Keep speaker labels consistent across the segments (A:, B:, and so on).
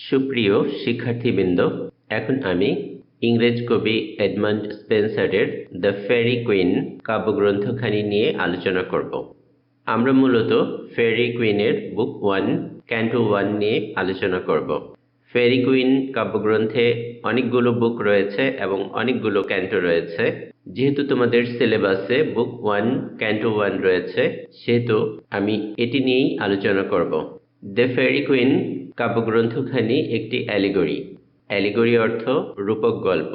A: সুপ্রিয় শিক্ষার্থীবৃন্দ, এখন আমি ইংরেজ কবি এডমান্ড স্পেন্সারের দ্য ফেরি কুইন কাব্যগ্রন্থখানি নিয়ে আলোচনা করব। আমরা মূলত ফেরি কুইনের বুক 1 ক্যান্টো 1 নিয়ে আলোচনা করব। ফেরি কুইন কাব্যগ্রন্থে অনেকগুলো বুক রয়েছে এবং অনেকগুলো ক্যান্টো রয়েছে। যেহেতু তোমাদের সিলেবাসে বুক 1 ক্যান্টো 1 রয়েছে, সেহেতু আমি এটি নিয়েই আলোচনা করব। দ্য ফেরি কুইন কাব্যগ্রন্থখানি একটি অ্যালিগরি অর্থ রূপক গল্প।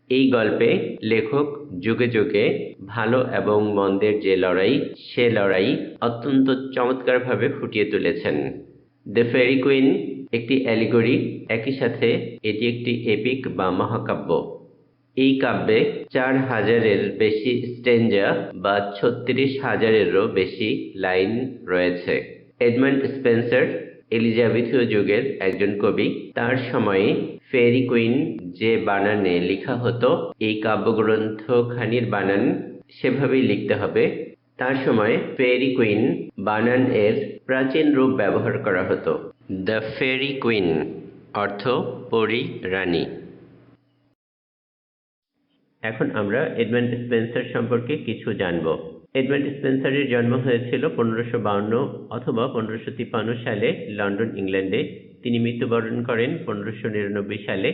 A: এই গল্পে লেখক যুগে যুগে ভালো এবং মন্দের যে লড়াই, সে লড়াই অত্যন্ত চমৎকারভাবে ফুটিয়ে তুলেছেন। দ্য ফেরি কুইন একটি অ্যালিগরি, একই সাথে এটি একটি এপিক বা মহাকাব্য। এই কাব্যে 4000-এর বেশি স্ট্যাঞ্জা বা 36,000-এরও বেশি লাইন রয়েছে। এডমান্ড স্পেন্সার এলিজাবেথীয় যুগের একজন কবি। তার সময়ে ফেরি কুইন যে বানানে লেখা হতো, এই কাব্যগ্রন্থখানির বানান সেভাবেই লিখতে হবে। তার সময় ফেরি কুইন বানান এর প্রাচীন রূপ ব্যবহার করা হতো। দ্য ফেরি কুইন অর্থ পরী রানী। এখন আমরা এডমান্ড স্পেন্সার সম্পর্কে কিছু জানব। এডমান্ড স্পেন্সারের জন্ম হয়েছিল 1552 অথবা 1553 সালে লন্ডন, ইংল্যান্ডে। তিনি মৃত্যুবরণ করেন 1599 সালে।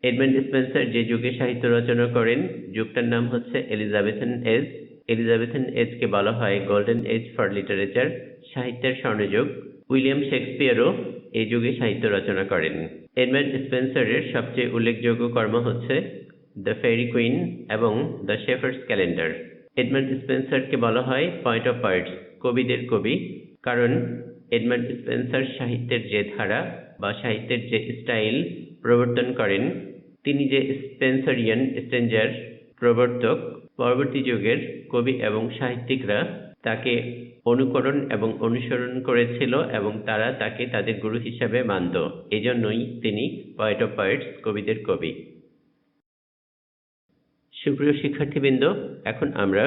A: এডমান্ড স্পেন্সার যে যুগে সাহিত্য রচনা করেন, যুগটার নাম হচ্ছে এলিজাবেথান এজ। এলিজাবেথান এজকে বলা হয় গোল্ডেন এজ ফর লিটারেচার, সাহিত্যের স্বর্ণযুগ। উইলিয়াম শেক্সপিয়ারও এই যুগে সাহিত্য রচনা করেন। এডমান্ড স্পেন্সারের সবচেয়ে উল্লেখযোগ্য কর্ম হচ্ছে দ্য ফেরি কুইন এবং দ্য শেফার্ডস ক্যালেন্ডার। এডমান্ড স্পেন্সারকে বলা হয় পয়েট অফ পয়েটস, কবিদের কবি, কারণ এডমান্ড স্পেন্সার সাহিত্যের যে ধারা বা সাহিত্যের যে স্টাইল প্রবর্তন করেন, তিনি যে স্পেন্সারিয়ান স্ট্যাঞ্জার প্রবর্তক, পরবর্তী যুগের কবি এবং সাহিত্যিকরা তাকে অনুকরণ এবং অনুসরণ করেছিল এবং তারা তাকে তাদের গুরু হিসাবে মানত। এজন্যই তিনি পয়েট অফ পয়েটস, কবিদের কবি। সুপ্রিয় শিক্ষার্থীবৃন্দ, এখন আমরা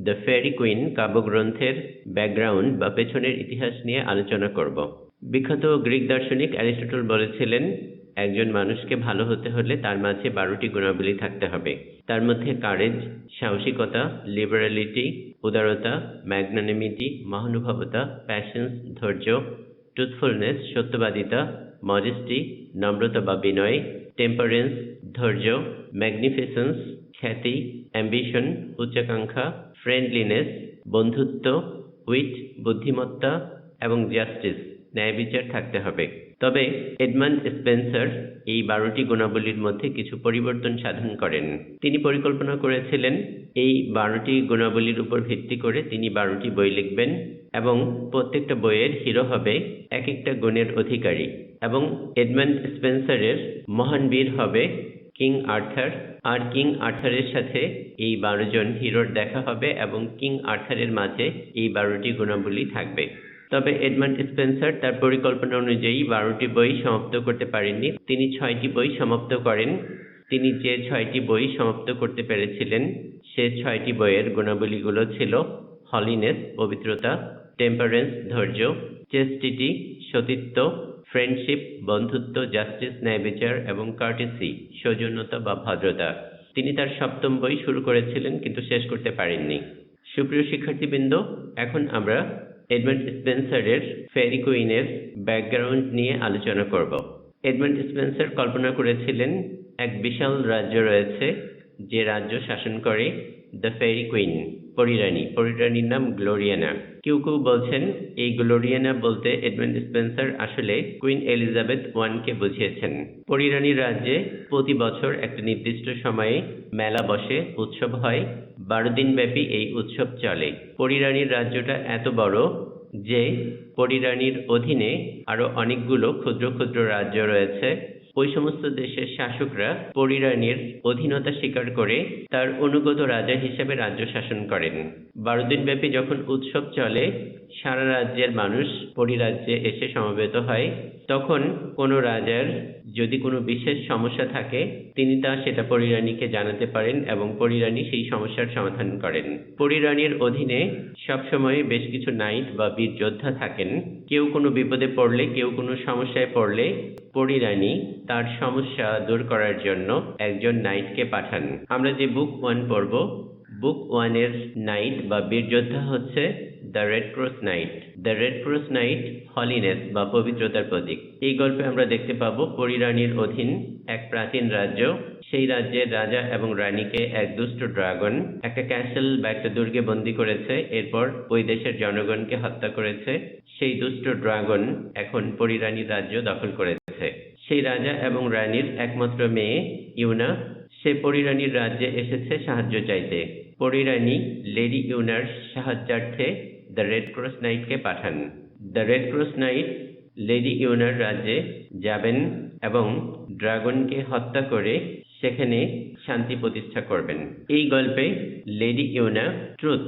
A: দ্য ফেরি কুইন কাব্যগ্রন্থের ব্যাকগ্রাউন্ড বা পেছনের ইতিহাস নিয়ে আলোচনা করব। বিখ্যাত গ্রিক দার্শনিক অ্যারিস্টটল বলেছিলেন, একজন মানুষকে ভালো হতে হলে তার মাঝে 12টি গুণাবলী থাকতে হবে। তার মধ্যে কারেজ, সাহসিকতা, লিবারালিটি, উদারতা, ম্যাগনানিমিটি, মহানুভবতা, প্যাশন্স, ধৈর্য, ট্রুথফুলনেস, সত্যবাদিতা, মডেস্টি, নম্রতা বা বিনয়, টেম্পারেন্স, ধৈর্য, ম্যাগনিফিসেন্স, খ্যাতি, অ্যাম্বিশন, উচ্চাকাঙ্ক্ষা, ফ্রেন্ডলিনেস, বন্ধুত্ব, উইট, বুদ্ধিমত্তা এবং জাস্টিস, ন্যায় বিচার থাকতে হবে। তবে এডমান্ড স্পেন্সার এই 12টি গুণাবলীর মধ্যে কিছু পরিবর্তন সাধন করেন। তিনি পরিকল্পনা করেছিলেন এই 12টি গুণাবলীর উপর ভিত্তি করে তিনি 12টি বই লিখবেন এবং প্রত্যেকটা বইয়ের হিরো হবে এক একটা গুণের অধিকারী, এবং এডমান্ড স্পেন্সারের মহান বীর হবে কিং আর্থার। আর কিং আর্থারের সাথে এই 12 জন হিরোর দেখা হবে এবং কিং আর্থারের মাঝে এই 12টি গুণাবলী থাকবে। তবে এডমান্ড স্পেন্সার তার পরিকল্পনা অনুযায়ী 12টি বই সমাপ্ত করতে পারেননি। তিনি 6টি বই সমাপ্ত করেন। তিনি যে 6টি বই সমাপ্ত করতে পেরেছিলেন, সে 6টি বইয়ের গুণাবলীগুলো ছিল হলিনেস, পবিত্রতা, টেম্পারেন্স, ধৈর্য, চেস্টিটি, সতীত্ব, ফ্রেন্ডশিপ, বন্ধুত্ব, জাস্টিস, ন্যায় বিচার এবং কার্টেসি, সৌজন্যতা বা ভদ্রতা। তিনি তার 7ম বই শুরু করেছিলেন কিন্তু শেষ করতে পারেননি। সুপ্রিয় শিক্ষার্থীবৃন্দ, এখন আমরা এডমান্ড স্পেন্সারের ফেরি কুইনের ব্যাকগ্রাউন্ড নিয়ে আলোচনা করব। এডমান্ড স্পেন্সার কল্পনা করেছিলেন এক বিশাল রাজ্য রয়েছে, যে রাজ্য শাসন করে দ্য ফেরি কুইন, পরীরানী। পরীরানীর নাম গ্লোরিয়ানা। কেউ কেউ বলছেন এই গ্লোরিয়ানা বলতে এডমান্ড স্পেন্সার আসলে কুইন এলিজাবেথ 1কে বুঝিয়েছেন। পরীরানীর রাজ্যে প্রতি বছর একটা নির্দিষ্ট সময়ে মেলা বসে, উৎসব হয়। 12 দিন ব্যাপী এই উৎসব চলে। পরীরানীর রাজ্যটা এত বড় যে পরীরানীর অধীনে আরো অনেকগুলো ক্ষুদ্র ক্ষুদ্র রাজ্য রয়েছে। ওই সমস্ত দেশের শাসকরা পরীরানীর অধীনতা স্বীকার করে তার অনুগত রাজা হিসেবে রাজ্য শাসন করেন। 12 দিন ব্যাপী যখন উৎসব চলে, সারা রাজ্যের মানুষ পরীরাজ্যে এসে সমবেত হয় তখন কোনো রাজার যদি কোনো বিশেষ সমস্যা থাকে তিনি সেটা পরিরানীকে জানাতে পারেন এবং পরিরানী সেই সমস্যার সমাধান করেন। পরিরানীর অধীনে সবসময় বেশ কিছু নাইট বা বীর যোদ্ধা থাকেন। কেউ কোনো বিপদে পড়লে, কেউ কোনো সমস্যায় পড়লে পরিরানী তার সমস্যা দূর করার জন্য একজন নাইটকে পাঠান। আমরা যে বুক 1 পড়ব, বুক 1 এর নাইট বা বীর যোদ্ধা হচ্ছে the red cross night. The red cross night holiness বা পবিত্রতার প্রতীক। এই গল্পে আমরা দেখতে পাবো পরিরানীর অধীন এক প্রাচীন রাজ্য, সেই রাজ্যের রাজা এবং রানীকে এক দুষ্ট ড্রাগন একটা ক্যাসেল বা একটা দুর্গে বন্দী করেছে, এরপর ওই দেশের জনগণকে হত্যা করেছে। সেই দুষ্ট ড্রাগন এখন পরিরানীর রাজ্য দখল করেছে। সেই রাজা এবং রানীর একমাত্র মেয়ে ইউনা, সে পরিরানীর রাজ্যে এসেছে সাহায্য চাইতে। পরিরানী লেডি ইউনার সাহায্যার্থে দ্য রেড ক্রস নাইটকে পাঠান। The red cross Knight lady ইউনার রাজ্যে যাবেন এবং ড্রাগনকে হত্যা করে সেখানে শান্তি প্রতিষ্ঠা করবেন। এই গল্পে লেডি ইউনা ট্রুথ,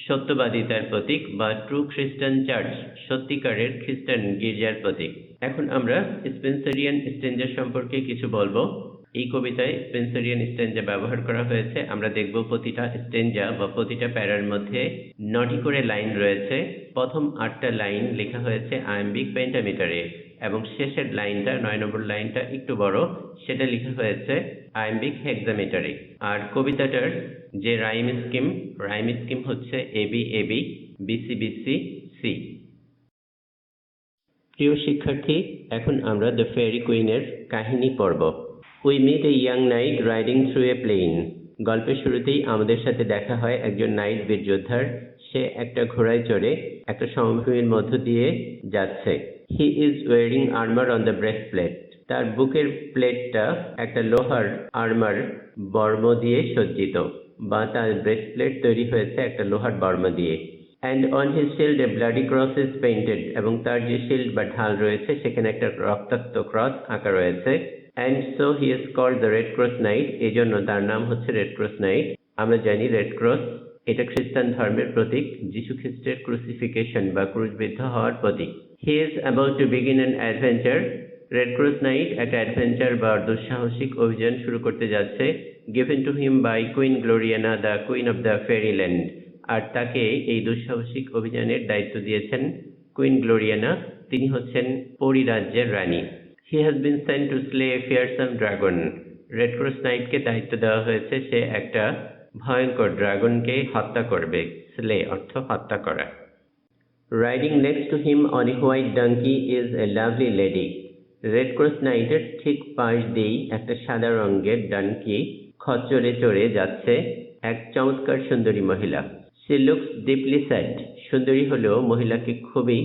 A: সত্যবাদিতার প্রতীক বা ট্রু খ্রিস্টান চার্চ, সত্যিকারের খ্রিস্টান গির্জার প্রতীক। এখন আমরা স্পেন্সারিয়ান স্ট্যাঞ্জা সম্পর্কে কিছু বলবো। এই কবিতায় স্পেন্সারিয়ান স্ট্যাঞ্জা ব্যবহার করা হয়েছে। আমরা দেখব প্রতিটা স্ট্যাঞ্জা বা প্রতিটা প্যারার মধ্যে 9টি করে লাইন রয়েছে। প্রথম 8টা লাইন লেখা হয়েছে আয়াম্বিক পেন্টামিটারে এবং শেষের লাইনটা 9 নম্বর লাইনটা একটু বড়, সেটা লেখা হয়েছে আয়াম্বিক হেক্সামিটারে। আর কবিতাটার যে রাইম স্কিম হচ্ছে AB AB, BC BC, C. প্রিয় শিক্ষার্থী, এখন আমরা দ্য ফেয়ারি কুইনের কাহিনী পড়ব। We meet a young knight riding through a plain. গল্পের শুরুতেই আমাদের সাথে দেখা হয় একজন নাইট বীর যোদ্ধার। সে একটা ঘোড়ায় চড়ে একটা সমভূমির মধ্য দিয়ে যাচ্ছে। He is wearing armour on the breast plate. তার বুকের প্লেটটা একটা লোহার আর্মার বর্ম দিয়ে সজ্জিত, বা তার ব্রেস্ট প্লেট তৈরি হয়েছে একটা লোহার বর্ম দিয়ে। And on his shield A bloody cross is painted. এবং তার যে শিল্ড বা ঢাল রয়েছে সেখানে একটা রক্তাক্ত ক্রস আঁকা রয়েছে। And so he is called the red cross knight. এই জন্য তার নাম হচ্ছে রেড ক্রস নাইট। আমরা জানি রেড ক্রস এটা খ্রিস্টান ধর্মের প্রতীক, যীশু খ্রিস্টের ক্রুসিফিকেশন বা ক্রুশবিদ্ধ হওয়ার প্রতীক। He is about to begin an adventure. Red cross Knight একটা অ্যাডভেঞ্চার বা দুঃসাহসিক অভিযান শুরু করতে যাচ্ছে। Given to him by queen Gloriana, the queen of the fairy land. আর তাকে এই দুঃসাহসিক অভিযানের দায়িত্ব দিয়েছেন কুইন গ্লোরিয়ানা, তিনি হচ্ছেন পরিরাজ্যের রানী। He has been sent to slay a fearsome dragon. Red Cross নাইটকে দায়িত্ব দেওয়া হয়েছে সে একটা ভয়ঙ্কর ড্রাগনকে হত্যা করবে। স্লে অর্থ হত্যা করা। Riding next to him on a white donkey is a lovely lady. Red Cross নাইটের ঠিক পাশ দিয়েই একটা সাদা রঙের ডানকি খচ্চরে চড়ে যাচ্ছে এক চমৎকার সুন্দরী মহিলা। She looks deeply sad. সুন্দরী হলেও মহিলাকে খুবই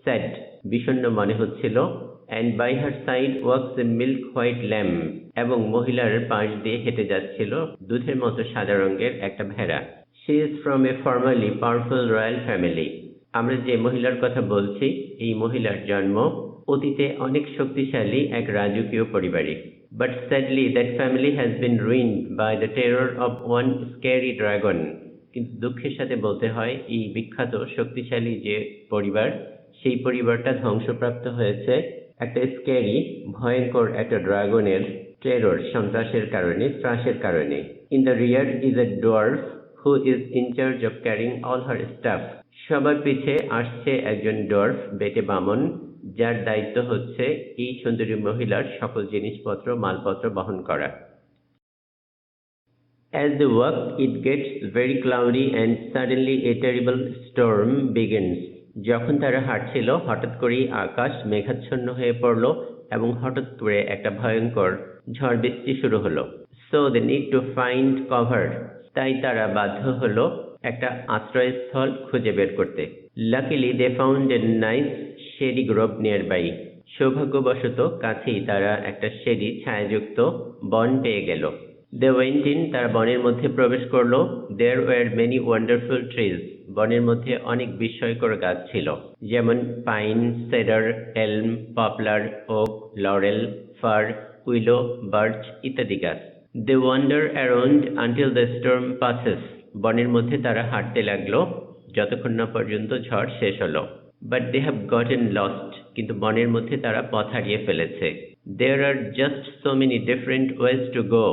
A: স্যাড, বিষণ্ণ মনে হচ্ছিল। And by her side walks a milk white lamb. এবং মহিলার পাশ দিয়ে হেঁটে যাচ্ছিল দুধের মতো সাদা রঙের একটা ভেড়া। She is from a formerly powerful royal family. আমরা যে মহিলার কথা বলছি এই মহিলার জন্ম অতীতে অনেক শক্তিশালী এক রাজকীয় পরিবারে। But sadly that family has been ruined by the terror of one scary dragon. কিন্তু দুঃখের সাথে বলতে হয় এই বিখ্যাত শক্তিশালী যে পরিবার, সেই পরিবারটা ধ্বংসপ্রাপ্ত হয়েছে একটা স্ক্যারি, ভয়ঙ্কর একটা ড্রাগনের টেরর, সন্ত্রাসের কারণে, ত্রাসের কারণে। In the rear is a dwarf who is in charge of carrying all her staff. সবার পিছে আসছে একজন ডোয়ার্ফ, বেটে বামন, যার দায়িত্ব হচ্ছে এই সুন্দরী মহিলার সকল জিনিসপত্র, মালপত্র বহন করা। As they walk, it gets very cloudy and suddenly a terrible storm begins. যখন তারা হাঁটছিল হঠাৎ করেই আকাশ মেঘাচ্ছন্ন হয়ে পড়ল এবং হঠাৎ করে একটা ভয়ঙ্কর ঝড় বৃষ্টি শুরু হলো। So they need to find cover. তাই তারা বাধ্য হলো একটা আশ্রয়স্থল খুঁজে বের করতে। Luckily they found a nice shady grove nearby. সৌভাগ্যবশত কাছেই তারা একটা শেডি, ছায়াযুক্ত বন পেয়ে গেল। They went in. তারা বনের মধ্যে প্রবেশ করলো। There were many wonderful trees. বনের মধ্যে অনেক বিস্ময়কর গাছ ছিল, যেমন pine, cedar, elm, poplar, oak, laurel, fir, willow, birch ইত্যাদি গাছ। They wander around until the storm passes. বনের মধ্যে তারা হাঁটতে লাগলো যতক্ষণ না পর্যন্ত ঝড় শেষ হলো। But they have gotten lost, কিন্তু বনের মধ্যে তারা পথ হারিয়ে ফেলেছে। There are just so many different ways to go,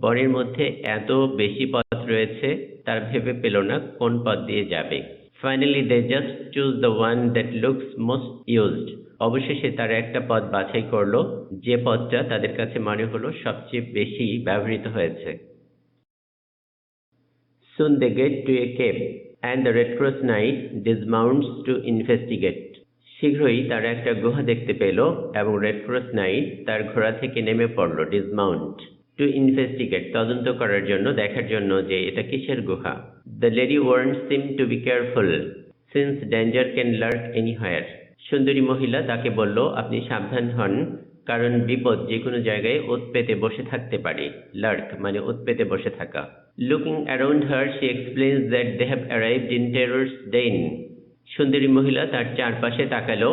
A: বনের মধ্যে এত বেশি পথ রয়েছে তার ভেবে পেল না কোন পথ দিয়ে যাবে। Finally they just choose the one that looks most used, অবশেষে তারা একটা পথ বাছাই করলো যে পথটা তাদের কাছে মনে হলো সবচেয়ে বেশি ব্যবহৃত হয়েছে। Soon they get to a cave and the Red Cross Knight dismounts to investigate. শীঘ্রই তারা একটা গুহা দেখতে পেল এবং রেড ক্রস নাইট তার ঘোড়া থেকে নেমে পড়ল, ডিসমাউন্ট, টু ইনভেস্টিগেট, তদন্ত করার জন্য, দেখার জন্য যে এটা কিসের গুহা। The lady warns him to be careful since danger can Lark anywhere. সুন্দরী মহিলা তাকে বলল, আপনি সাবধান হন, কারণ বিপদ যে কোনো জায়গায় ওত পেতে বসে থাকতে পারে। লার্ক মানে ওত পেতে বসে থাকা। Looking around her she explains that they have arrived in terror's den. সুন্দরী মহিলা তার চারপাশে তাকালো,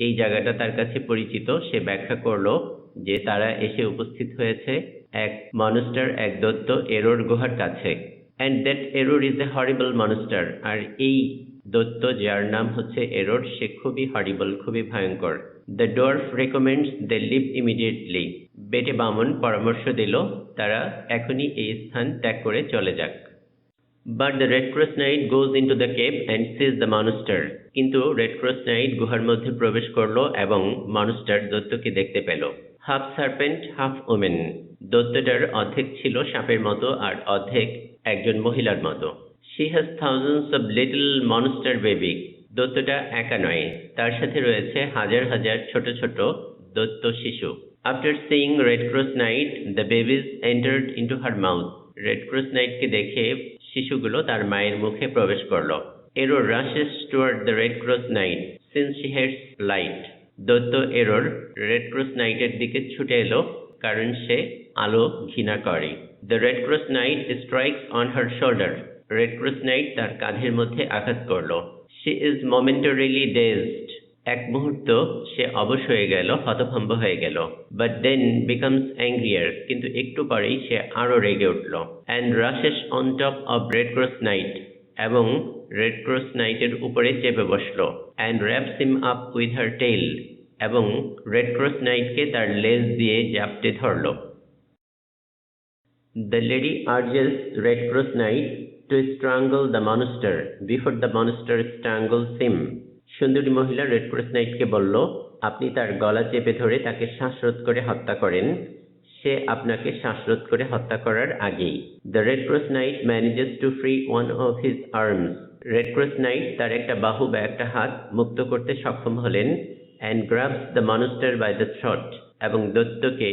A: এই জায়গাটা তার কাছে পরিচিত। সে ব্যাখ্যা করলো যে তারা এসে উপস্থিত হয়েছে এক মনস্টার, এক দৈত্য এরোর গুহার কাছে। And that Error is a horrible monster, আর এই দৈত্য যার নাম হচ্ছে এরোর, সে খুবই হরিবল, খুবই ভয়ঙ্কর। The dwarf recommends they leave immediately. বেটে বামন পরামর্শ দিল তারা এখনই এই স্থান ত্যাগ করে চলে যাক। But the Red Cross Knight goes into the cave and sees the monster. কিন্তু রেড ক্রস নাইট গুহার মধ্যে প্রবেশ করলো এবং মনস্টার দৈত্যকে দেখতে পেল। হাফ সার্পেন্ট হাফ ওমেন, দৈত্যটার অর্ধেক ছিল সাপের মতো আর অর্ধেক একজন মহিলার মতো। She has thousands of little monster baby. দৈত্যটা একা নয়, তার সাথে রয়েছে হাজার হাজার ছোট ছোট দৈত্য শিশু। After seeing Red Cross Knight, the babies entered into her mouth. Red Cross নাইটকে দেখে শিশুগুলো তার মায়ের মুখে প্রবেশ করলো। Error rushes toward the red cross Knight since she hates light. দৈত্য এরোর রেড ক্রস নাইটের দিকে ছুটে এলো কারণ সে আলো ঘৃণা করে। The red cross Knight strikes on her shoulder. Red cross night তার কাঁধের মধ্যে আঘাত করলো। She is momentarily dazed. এক মুহূর্ত সে অবশ হয়ে গেল, হতভম্ব হয়ে গেল। বাট দেন বিকামস অ্যাংরিয়ার, কিন্তু একটু পরেই সে আরো রেগে উঠল। And rushes on top of Red cross Knight, এবং রেড ক্রস নাইটের উপরে চেপে বসলো। And wraps him up with her tail, এবং রেড ক্রস নাইটকে তার লেজ দিয়ে জাপটে ধরল। The lady urges Red cross Knight to strangle the monster before the monster strangles him. সুন্দরী মহিলা রেড ক্রস নাইটকে বলল, আপনি তার গলা চেপে ধরে তাকে শ্বাসরোধ করে হত্যা করেন, সে আপনাকে শ্বাসরোধ করে হত্যা করার আগেই। The red cross knight manages to free one of his arms. Red cross night তার একটা বাহু বা একটা হাত মুক্ত করতে সক্ষম হলেন। And grabs the monster by the throat, এবং দৈত্যকে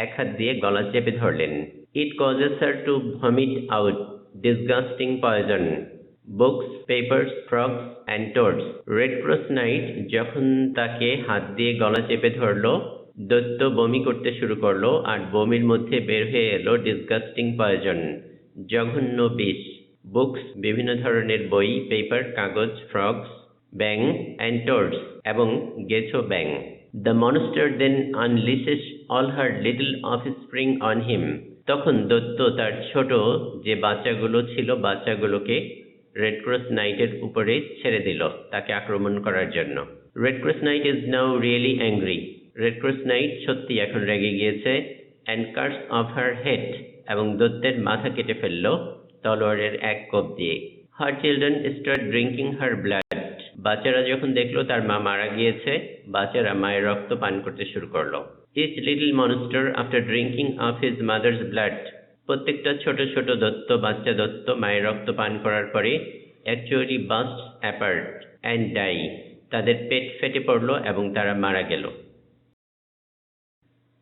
A: এক হাত দিয়ে গলা চেপে ধরলেন। It causes her to vomit out disgusting poison books, papers, frogs and toads. Red cross Knight যখন তাকে হাত দিয়ে গলা চেপে ধরলো, দৈত্য বমি করতে শুরু করলো, আর বমির মধ্যে বের হয়ে এলো ডিসগাস্টিং পয়জন, জঘন্য বিষ। বুকস বিভিন্ন ধরনের বই, পেপার কাগজ, ফ্রগস ব্যাং, অ্যান্ড টোডস এবং গেছো ব্যাং। The monster then unleashes all her little offspring on him. তখন দৈত্য তার ছোট যে বাচ্চাগুলো ছিল, বাচ্চাগুলোকে রেড ক্রস নাইটের উপরে ছেড়ে দিল তাকে আক্রমণ করার জন্য। Red cross night is now really angry. Red cross night সত্যি এখন রেগে গিয়েছে। And Katz of her head, এবং দৈত্যের মাথা কেটে ফেললো তলোয়ারের এক কোপ দিয়ে। হার চিলড্রেন স্টার্ট ড্রিঙ্কিং হার ব্লাড। বাচ্চারা যখন দেখলো তার মা মারা গিয়েছে, বাচ্চারা মায়ের রক্ত পান করতে শুরু করলো। Each little monster after drinking of his mother's blood. প্রত্যেকটা ছোট ছোট দত্ত, বাচ্চা দত্ত মায়ের রক্ত পান করার পরে actually burst apart and die, তাদের পেট ফেটে পড়লো এবং তারা মারা গেল।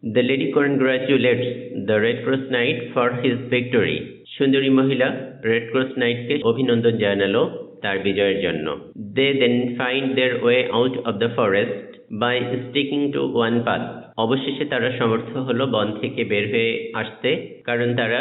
A: The lady congratulates the red cross knight for his victory. সুন্দরী মহিলা রেড ক্রস নাইটকে অভিনন্দন জানালো তার বিজয়ের জন্য। They then find their way out of the forest by sticking to one path. অবশেষে তারা সমর্থ হলো বন থেকে বের হয়ে আসতে, কারণ তারা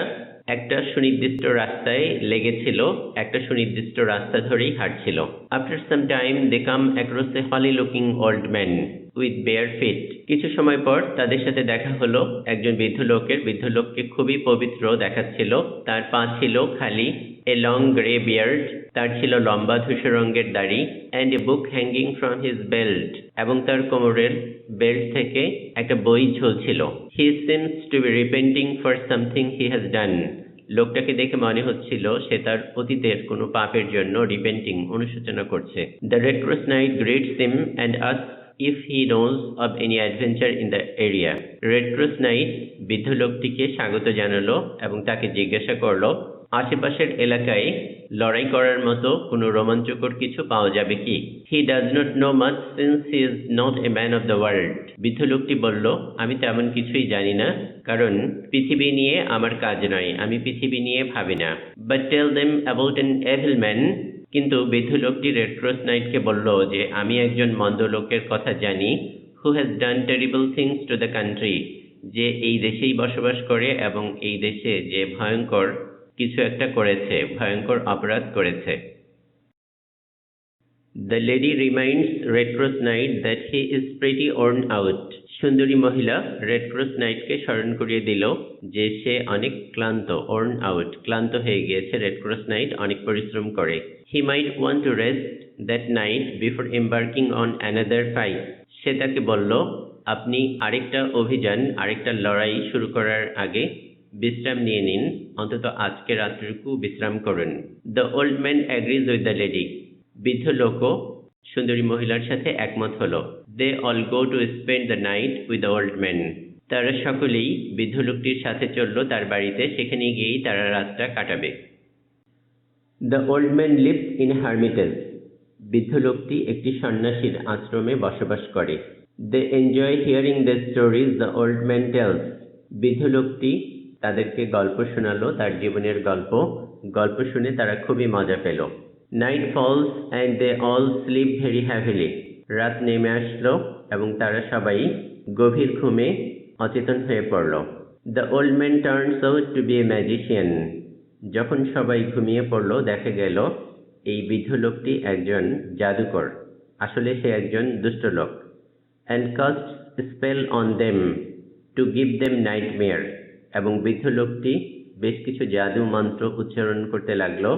A: একটা সুনির্দিষ্ট রাস্তায় লেগেছিল, একটা সুনির্দিষ্ট রাস্তা ধরেই হাঁটছিল। After some time they come across a holy looking old man with bare feet. কিছু সময় পর তাদের সাথে দেখা হলো একজন বৃদ্ধ লোকের। বৃদ্ধ লোককে খুবই পবিত্র দেখাচ্ছিল, তার পা ছিল খালি এ লং গ্রে বিয়ার্ড, তার ছিল লম্বা ধূসর রঙের দাড়ি, and a book hanging from his belt, এবং তার কোমরের বেল্ট থেকে একটা বই ঝুলছিল। He seems to be repenting for something he has done. লোকটাকে দেখে মনে হচ্ছিল সে তার অতীতের কোনো পাপের জন্য রিপেন্টিং, অনুশোচনা করছে। The red cross night গ্রিটস him and asks if he knows of any adventure in the area. Red cross night বৃদ্ধ লোকটিকে স্বাগত জানালো এবং তাকে জিজ্ঞাসা করলো আশেপাশের এলাকায় লড়াই করার মতো কোনো রোমাঞ্চকর কিছু পাওয়া যাবে কি। He does not know much since he is not a man of the world. বৃদ্ধ লোকটি বলল, আমি তেমন কিছুই জানি না, কারণ পৃথিবী নিয়ে আমার কাজ নয়, আমি পৃথিবী নিয়ে ভাবি না। But tell them about an evil man. কিন্তু বৃদ্ধ লোকটি রেড ক্রস নাইটকে বলল যে আমি একজন মন্দ লোকের কথা জানি, who has done terrible things to the country, যে এই দেশেই বসবাস করে এবং এই দেশে যে ভয়ঙ্কর কিছু একটা করেছে, ভয়ঙ্কর অপরাধ করেছে। The lady reminds red cross night that he is pretty worn out. সুন্দরী মহিলা রেড ক্রস নাইটকে স্মরণ করিয়ে দিল যে সে অনেক ক্লান্ত, ওর্ন আউট, ক্লান্ত হয়ে গিয়েছে। রেড ক্রস নাইট অনেক পরিশ্রম করে। He might want to rest that night before embarking on another fight. সে তাকে বলল, আপনি আরেকটা অভিযান, আরেকটা লড়াই শুরু করার আগে বিশ্রাম নিয়ে নিন, অন্তত আজকে রাত্রিটুকু বিশ্রাম করুন। The old man agrees with the lady. বৃদ্ধ লোকও সুন্দরী মহিলার সাথে একমত হলো। They all go to spend the night with the old man. তারা সকলেই বৃদ্ধ লোকটির সাথে চলল তার বাড়িতে, সেখানে গিয়েই তারা রাতটা কাটাবে। The old man lives in hermitage. বৃদ্ধ লোকটি একটি সন্ন্যাসীর আশ্রমে বসবাস করে। They enjoy hearing the stories the old man tells. বৃদ্ধ লোকটি তাদেরকে গল্প শোনালো, তার জীবনের গল্প। গল্প শুনে তারা খুবই মজা পেল। Night falls and they all sleep very heavily. রাত নেমে আসলো এবং তারা সবাই গভীর ঘুমে অচেতন হয়ে পড়ল। The old man turns out to be a magician. যখন সবাই ঘুমিয়ে পড়ল দেখা গেল এই বৃদ্ধ লোকটি একজন জাদুকর, আসলে সে একজন দুষ্ট লোক। And cast spell on them to give them nightmare. এবং বৃদ্ধ লোকটি বেশ কিছু জাদু মন্ত্র উচ্চারণ করতে লাগলো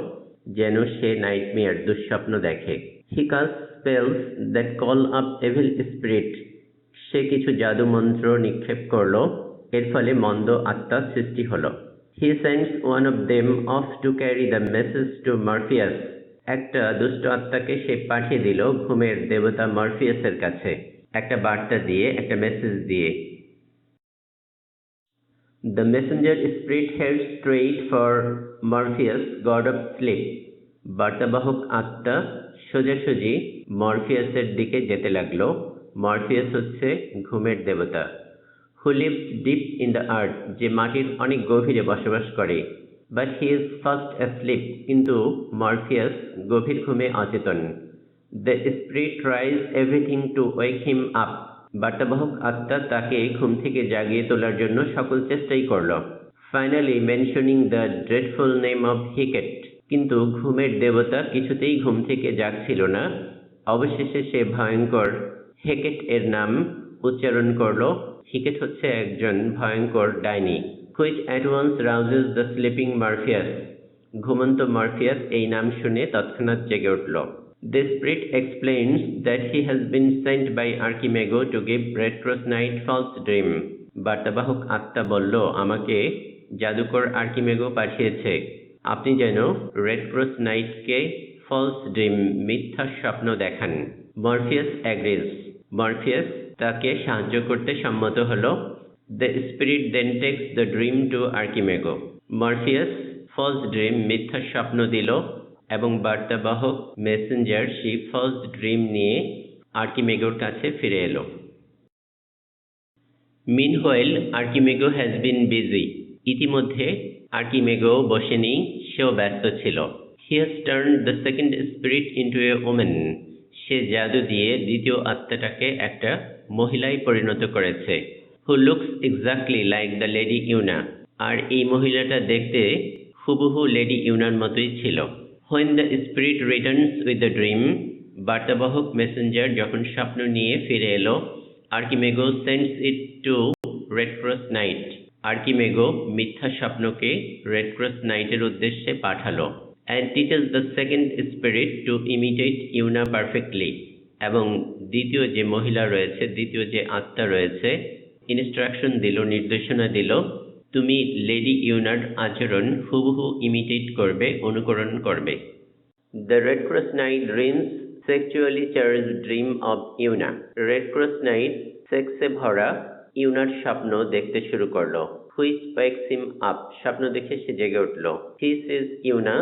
A: যেন সে নাইটমেয়ার, দুঃস্বপ্ন দেখে। He cast spells that call up evil spirit. সে কিছু জাদু মন্ত্র নিক্ষেপ করলো, এর ফলে মন্দ আত্মা সৃষ্টি হলো। He sends one of them off to carry the message to Morpheus. একটা দুষ্ট আত্মাকে সে পাঠিয়ে দিল ঘুমের দেবতা মরফিয়াসের কাছে, একটা বার্তা দিয়ে, একটা মেসেজ দিয়ে। The messenger spirit heads straight for Morpheus, god of sleep. বার্তাবাহক আত্মা সোজাসুজি মরফিয়াসের দিকে যেতে লাগলো। মরফিয়াস হচ্ছে ঘুমের দেবতা। Who lives deep in the earth, যে মাটির অনেক গভীরে বসবাস করে। But he is fast asleep, কিন্তু মরফিয়াস গভীর ঘুমে অচেতন। The spirit tries everything to wake him up. বার্তাবাহক আত্মা তাকে ঘুম থেকে জাগিয়ে তোলার জন্য সকল চেষ্টাই করল। Finally mentioning the dreadful name of Hecate. কিন্তু ঘুমের দেবতা কিছুতেই ঘুম থেকে জাগছিল না। অবশেষে সে ভয়ঙ্কর হেকেট এর নাম উচ্চারণ করল। হিকেট হচ্ছে একজন ভয়ঙ্কর ডাইনি। Which at once rouses the sleeping Morpheus. ঘুমন্ত মরফিয়াস এই নাম শুনে তৎক্ষণাৎ জেগে উঠল। The spirit explains that he has been sent by Archimago to give Red Cross Knight false dream. বার্তাবাহক আত্মা বলল, আমাকে জাদুকর আর্কিমেগো পাঠিয়েছে, আপনি যেন রেড ক্রস নাইটকে ফলস ড্রিম, মিথ্যা স্বপ্ন দেখান। Morpheus agrees. মরফিয়াস তাকে সাহায্য করতে সম্মত হলো। The spirit then takes the dream to Archimago. Morpheus false dream, মিথ্যা স্বপ্ন দিল এবং বার্তাবাহক মেসেঞ্জার সেই ফলস ড্রিম নিয়ে আর্কিমেগোর কাছে ফিরে এলো। Meanwhile Archimago has been busy. ইতিমধ্যে আর্কিমেগো বসেনি, সেও ব্যস্ত ছিল। He has turned the second spirit into a woman. সে জাদু দিয়ে দ্বিতীয় আত্মাটাকে একটা মহিলায় পরিণত করেছে। Who looks exactly like the lady Una. আর এই মহিলাটা দেখতে হুবহু লেডি ইউনার মতোই ছিল। When the spirit returns with the dream, বার্তাবাহক মেসেঞ্জার যখন স্বপ্ন নিয়ে ফিরে এলো, Archimago sends it to red cross knight. Archimago মিথ্যা স্বপ্নকে রেড ক্রস নাইটের উদ্দেশ্যে পাঠালো। and teaches the second spirit to imitate Yuna perfectly. এবং দ্বিতীয় যে মহিলা রয়েছে, দ্বিতীয় যে আত্মা রয়েছে, ইনস্ট্রাকশন দিল, নির্দেশনা দিল, তুমি লেডি ইউনার আচরণ হুবহু ইমিটেট করবে, অনুকরণ করবে। The Red Cross Knight dreams sexually charged dream of Yuna. Red Cross Knight সেক্সে ভরা ইউনার স্বপ্ন দেখতে শুরু করলো। Which wakes him up. স্বপ্ন দেখে সে জেগে উঠল। He sees Yuna,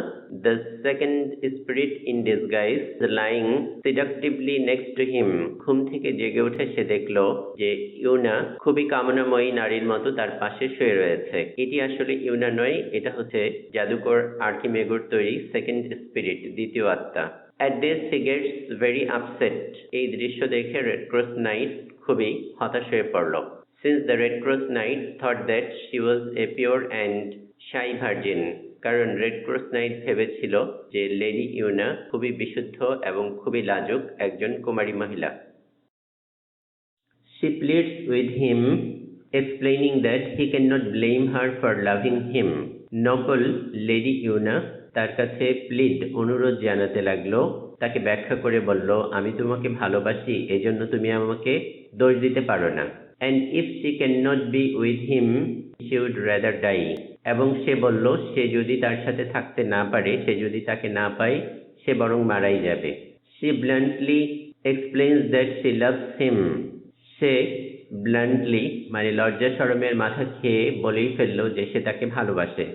A: the second spirit in disguise, lying seductively next to him. ঘুম থেকে জেগে উঠে সে দেখল যে ইউনা খুবই কামনাময়ী নারীর মতো তার পাশে শুয়ে রয়েছে। এটি আসলে ইউনা নয়, এটা হচ্ছে জাদুকর আর্কিমেগুর তৈরি সেকেন্ড স্পিরিট, দ্বিতীয় আত্মা। At this he gets very upset. এই দৃশ্য দেখে রেড ক্রস নাইট খুবই হতাশ হয়ে পড়ল। Since the Red Cross Knight thought that she was a pure and shy virgin. কারণ রেড ক্রস নাইট ভেবেছিল যে লেডি ইউনা খুবই বিশুদ্ধ এবং খুবই লাজুক একজন কুমারী মহিলা। She pleads with him, explaining that he cannot blame her for loving him. নকল লেডি ইউনা তার কাছে প্লিড, অনুরোধ জানাতে লাগলো, তাকে ব্যাখ্যা করে বলল, আমি তোমাকে ভালোবাসি, এজন্য তুমি আমাকে দোষ দিতে পারো না। And if she cannot be with him, she would rather die. এবং সে বলল, সে যদি তার সাথে থাকতে না পারে, সে যদি তাকে না পায়, সে বরং মারাই যাবে। She bluntly explains that she loves him. Say bluntly মানে লজ্জা শরমের মাথা খেয়ে বলেই ফেললো যে সে তাকে ভালোবাসে।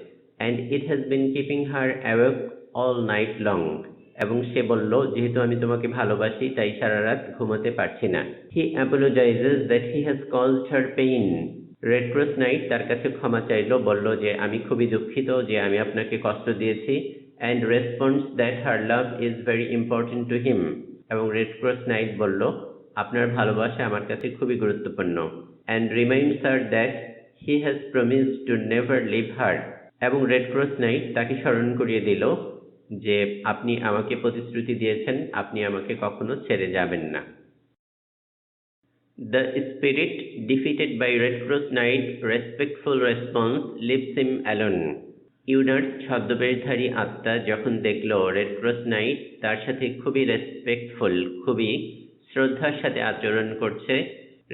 A: And it has been keeping her awake all night long. এবং সে বলল, যেহেতু আমি তোমাকে ভালোবাসি তাই সারা রাত ঘুমোতে পারছি না। He apologizes that he has caused her pain. Red cross night তার কাছে ক্ষমা চাইল, বলল যে আমি খুবই দুঃখিত যে আমি আপনাকে কষ্ট দিয়েছি। And responds that her love is very important to him. এবং রেড ক্রস নাইট বলল, আপনার ভালোবাসা আমার কাছে খুবই গুরুত্বপূর্ণ। And reminds her that he has promised to never leave her. এবং রেড ক্রস নাইট তাকে স্মরণ করিয়ে দিল যে আপনি আমাকে প্রতিশ্রুতি দিয়েছেন, আপনি আমাকে কখনো ছেড়ে যাবেন না। The spirit defeated by Red Cross Knight respectful response leaves him alone. ইউনার ছদ্মবেশধারী আত্মা যখন দেখল রেড ক্রস নাইট তার সাথে খুবই রেসপেক্টফুল, খুবই শ্রদ্ধার সাথে আচরণ করছে,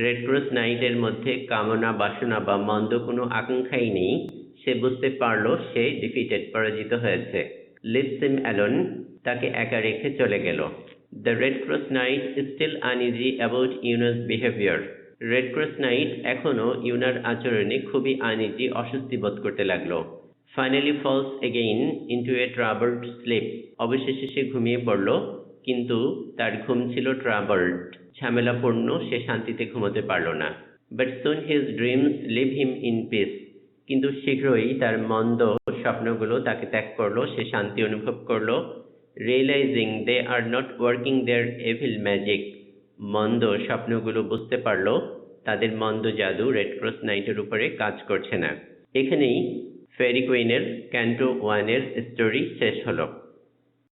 A: রেড ক্রস নাইটের মধ্যে কামনা বাসনা বা মন্দ কোনো আকাঙ্ক্ষাই নেই, সে বুঝতে পারল সে ডিফিটেড, পরাজিত হয়েছে। Leaves him alone, তাকে একা রেখে চলে গেল। The Red Cross Knight is still uneasy about Yuna's behavior. Red cross night এখনো ইউনার আচরণে খুবই আনইজি, অস্বস্তি বোধ করতে লাগলো। Finally falls again into a troubled sleep. অবশেষে সে ঘুমিয়ে পড়ল, কিন্তু তার ঘুম ছিল ট্রাবলড, ঝামেলাপূর্ণ, সে শান্তিতে ঘুমোতে পারল না। But soon his dreams leave him in peace. কিন্তু শীঘ্রই তার মন্দ স্বপ্নগুলো তাকে ত্যাগ করলো, সে শান্তি অনুভব করলো। Realizing they are not working their evil magic. মন্দ স্বপ্নগুলো বুঝতে পারলো তাদের মন্দ জাদু রেড ক্রস নাইটের উপরে কাজ করছে না। এখানেই ফেরি কুইনের ক্যান্টো 1 এর স্টোরি শেষ হলো।